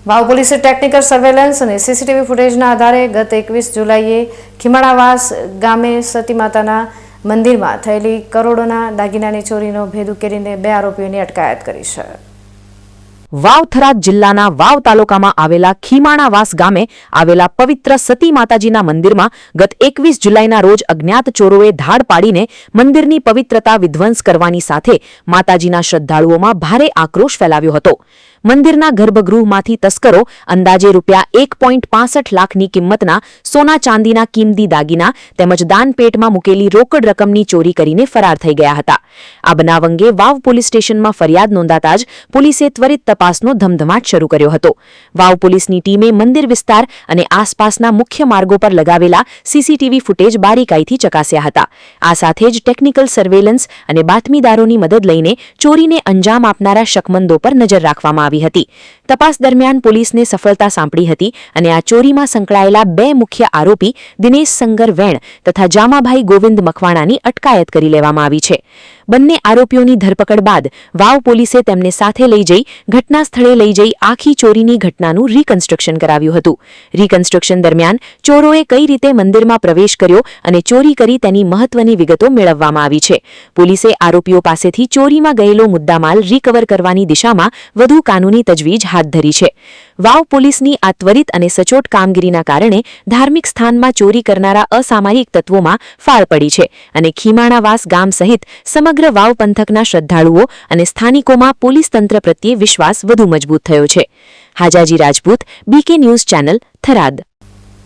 વાવ પોલીસે technical surveillance અને CCTV ફૂટેજના આધારે ગત 21 જુલાઈએ ખીમાણાવાસ ગામે સતી માતાના મંદિરમાં થયેલી કરોડોના દાગીનાની ચોરીનો ભેદ ઉકેલીને 2 આરોપીઓની અટકાયત કરી છે. વાવ થરાદ જિલ્લાના વાવ તાલુકામાં આવેલા ખીમાણાવાસ ગામે આવેલા પવિત્ર સતી માતાજીના મંદિરમાં ગત 21 જુલાઈના રોજ અજ્ઞાત ચોરોએ ધાડ પાડીને મંદિરની પવિત્રતા વિધ્વંસ કરવાની સાથે માતાજીના શ્રદ્ધાળુઓમાં ભારે આક્રોશ ફેલાવ્યો હતો. મંદિરના ગર્ભગૃહમાંથી તસ્કરો અંદાજે ₹1.65 લાખની કિંમતના સોના ચાંદીના કિંમતી દાગીના તેમજ દાનપેટમાં મૂકેલી રોકડ રકમની ચોરી કરીને ફરાર થઈ ગયા હતા. આ બનાવ અંગે વાવ પોલીસ સ્ટેશનમાં ફરિયાદ નોંધાતા જ પોલીસે ત્વરિત તપાસનો ધમધમાટ શરૂ કર્યો હતો. વાવ પોલીસની ટીમે મંદિર વિસ્તાર અને આસપાસના મુખ્ય માર્ગો પર લગાવેલા સીસીટીવી ફૂટેજ બારીકાઈથી ચકાસ્યા હતા. આ સાથે જ ટેકનિકલ સર્વેલન્સ અને બાતમીદારોની મદદ લઈને ચોરીને અંજામ આપનારા શકમંદો પર નજર રાખવામાં આવી હતી. તપાસ દરમિયાન પોલીસને સફળતા સાંપડી હતી અને આ ચોરીમાં સંકળાયેલા 2 મુખ્ય આરોપી દિનેશ સંગર વેણ તથા જામાભાઈ ગોવિંદ મકવાણાની અટકાયત કરી લેવામાં આવી છે. બંને આરોપીઓની ધરપકડ બાદ વાવ પોલીસે તેમને સાથે લઈ જઈ ઘટના સ્થળે લઈ જઈ આખી ચોરીની ઘટનાનું રીકન્સ્ટ્રક્શન કરાવ્યું હતું. રીકન્સ્ટ્રક્શન દરમિયાન ચોરોએ કઈ રીતે મંદિરમાં પ્રવેશ કર્યો અને ચોરી કરી તેની મહત્વની વિગતો મેળવવામાં આવી છે. પોલીસે આરોપીઓ પાસેથી ચોરીમાં ગયેલો મુદ્દામાલ રિકવર કરવાની દિશામાં વધુ કાનૂની તજવીજ હાથ ધરી છે. વાવ પોલીસની આ ત્વરિત અને સચોટ કામગીરીના કારણે ધાર્મિક સ્થાનમાં ચોરી કરનારા અસામાયિક તત્વોમાં ફાળ પડી છે અને ખીમાણાવાસ ગામ સહિત સમગ્ર વાવ પંથકના શ્રદ્ધાળુઓ અને સ્થાનિકોમાં પોલીસ તંત્ર પ્રત્યે વિશ્વાસ વધુ મજબૂત થયો છે. Hajaji Rajput, BK news channel, Tharad.